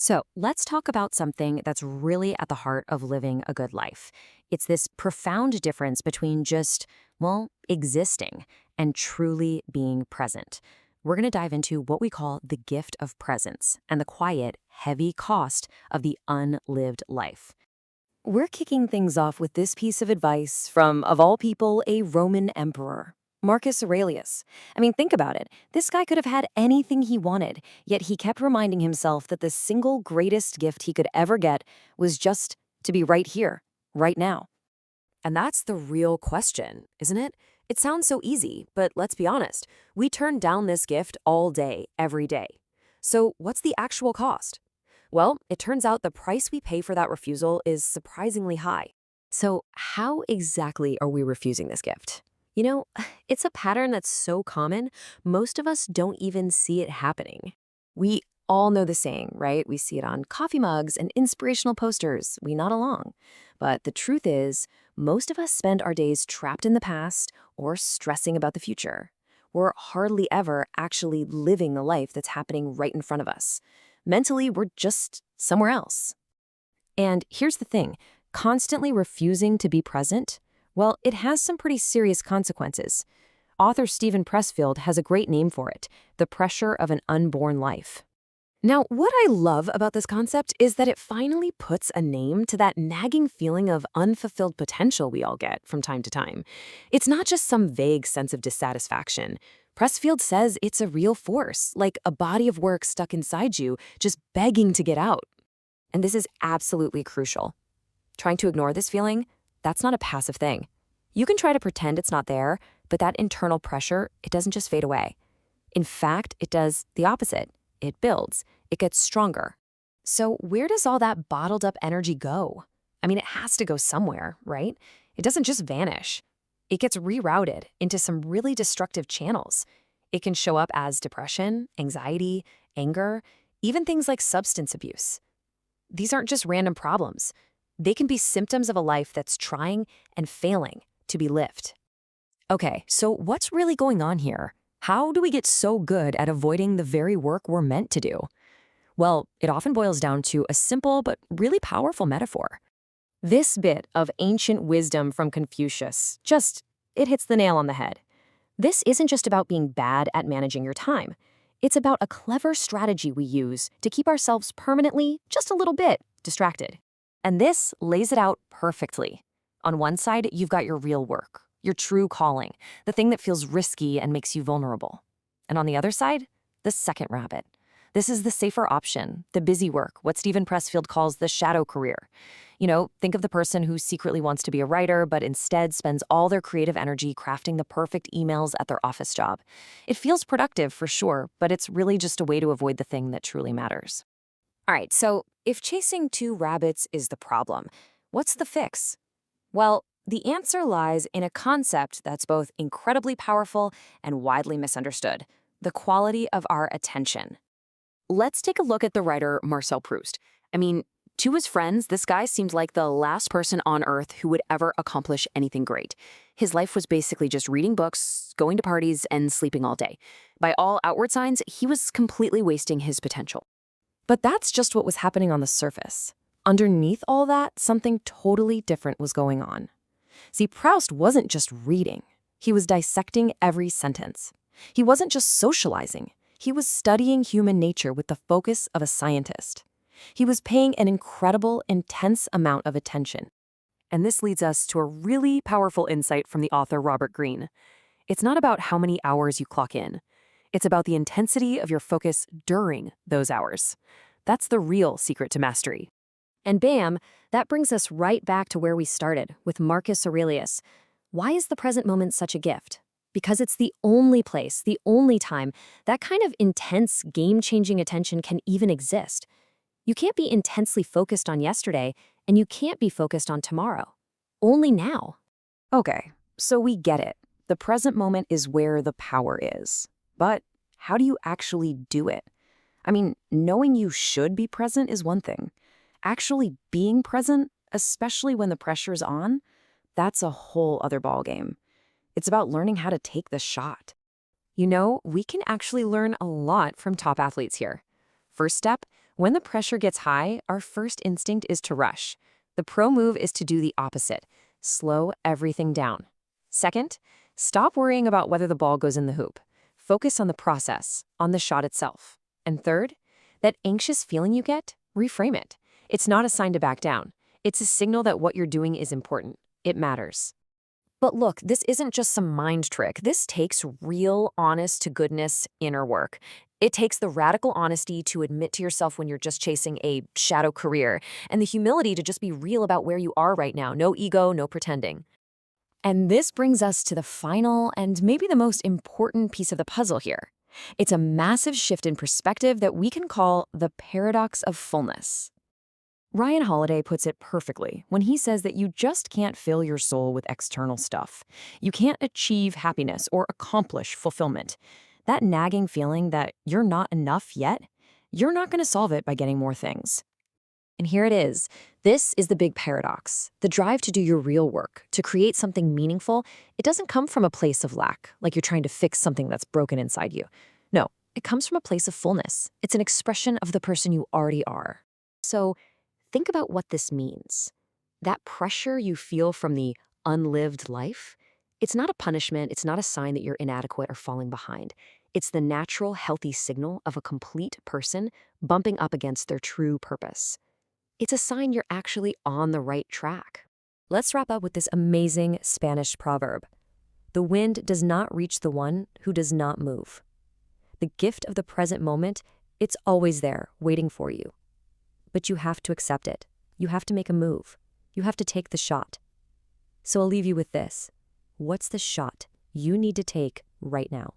So let's talk about something that's really at the heart of living a good life. It's this profound difference between just, well, existing and truly being present. We're going to dive into what we call the gift of presence and the quiet, heavy cost of the unlived life. We're kicking things off with this piece of advice from, of all people, a Roman emperor, Marcus Aurelius. I mean, think about it. This guy could have had anything he wanted, yet he kept reminding himself that the single greatest gift he could ever get was just to be right here, right now. And that's the real question, isn't it? It sounds so easy, but let's be honest. We turn down this gift all day, every day. So, what's the actual cost? Well, it turns out the price we pay for that refusal is surprisingly high. So, how exactly are we refusing this gift? You know, it's a pattern that's so common, most of us don't even see it happening. We all know the saying, right? We see it on coffee mugs and inspirational posters. We nod along. But the truth is, most of us spend our days trapped in the past or stressing about the future. We're hardly ever actually living the life that's happening right in front of us. Mentally, we're just somewhere else. And here's the thing, constantly refusing to be present, well, it has some pretty serious consequences. Author Stephen Pressfield has a great name for it, the pressure of an unborn life. Now, what I love about this concept is that it finally puts a name to that nagging feeling of unfulfilled potential we all get from time to time. It's not just some vague sense of dissatisfaction. Pressfield says it's a real force, like a body of work stuck inside you, just begging to get out. And this is absolutely crucial. Trying to ignore this feeling, that's not a passive thing. You can try to pretend it's not there, but that internal pressure, it doesn't just fade away. In fact, it does the opposite. It builds. It gets stronger. So where does all that bottled up energy go? I mean, it has to go somewhere, right? It doesn't just vanish. It gets rerouted into some really destructive channels. It can show up as depression, anxiety, anger, even things like substance abuse. These aren't just random problems. They can be symptoms of a life that's trying and failing to be lived. Okay, so what's really going on here? How do we get so good at avoiding the very work we're meant to do? Well, it often boils down to a simple but really powerful metaphor. This bit of ancient wisdom from Confucius it hits the nail on the head. This isn't just about being bad at managing your time. It's about a clever strategy we use to keep ourselves permanently, just a little bit, distracted. And this lays it out perfectly. On one side, you've got your real work, your true calling, the thing that feels risky and makes you vulnerable. And on the other side, the second rabbit. This is the safer option, the busy work, what Stephen Pressfield calls the shadow career. You know, think of the person who secretly wants to be a writer, but instead spends all their creative energy crafting the perfect emails at their office job. It feels productive for sure, but it's really just a way to avoid the thing that truly matters. All right, so if chasing two rabbits is the problem, what's the fix? Well, the answer lies in a concept that's both incredibly powerful and widely misunderstood, the quality of our attention. Let's take a look at the writer Marcel Proust. I mean, to his friends, this guy seemed like the last person on Earth who would ever accomplish anything great. His life was basically just reading books, going to parties, and sleeping all day. By all outward signs, he was completely wasting his potential. But that's just what was happening on the surface. Underneath all that, something totally different was going on. See, Proust wasn't just reading. He was dissecting every sentence. He wasn't just socializing. He was studying human nature with the focus of a scientist. He was paying an incredible, intense amount of attention. And this leads us to a really powerful insight from the author Robert Greene. It's not about how many hours you clock in. It's about the intensity of your focus during those hours. That's the real secret to mastery. And bam, that brings us right back to where we started, with Marcus Aurelius. Why is the present moment such a gift? Because it's the only place, the only time, that kind of intense, game-changing attention can even exist. You can't be intensely focused on yesterday, and you can't be focused on tomorrow. Only now. Okay, so we get it. The present moment is where the power is. But how do you actually do it? I mean, knowing you should be present is one thing. Actually being present, especially when the pressure's on, that's a whole other ballgame. It's about learning how to take the shot. You know, we can actually learn a lot from top athletes here. First step, When the pressure gets high, our first instinct is to rush. The pro move is to do the opposite. Slow everything down. Second, stop worrying about whether the ball goes in the hoop. Focus on the process, on the shot itself. And third, that anxious feeling you get, reframe it. It's not a sign to back down. It's a signal that what you're doing is important. It matters. But look, this isn't just some mind trick. This takes real, honest-to-goodness inner work. It takes the radical honesty to admit to yourself when you're just chasing a shadow career, and the humility to just be real about where you are right now. No ego, no pretending. And this brings us to the final and maybe the most important piece of the puzzle here. It's a massive shift in perspective that we can call the paradox of fullness. Ryan Holiday puts it perfectly when he says that you just can't fill your soul with external stuff. You can't achieve happiness or accomplish fulfillment. That nagging feeling that you're not enough yet, you're not going to solve it by getting more things. And here it is. This is the big paradox. The drive to do your real work, to create something meaningful, it doesn't come from a place of lack, like you're trying to fix something that's broken inside you. No, it comes from a place of fullness. It's an expression of the person you already are. So think about what this means. That pressure you feel from the unlived life, it's not a punishment, it's not a sign that you're inadequate or falling behind. It's the natural, healthy signal of a complete person bumping up against their true purpose. It's a sign you're actually on the right track. Let's wrap up with this amazing Spanish proverb. The wind does not reach the one who does not move. The gift of the present moment, it's always there, waiting for you. But you have to accept it. You have to make a move. You have to take the shot. So I'll leave you with this. What's the shot you need to take right now?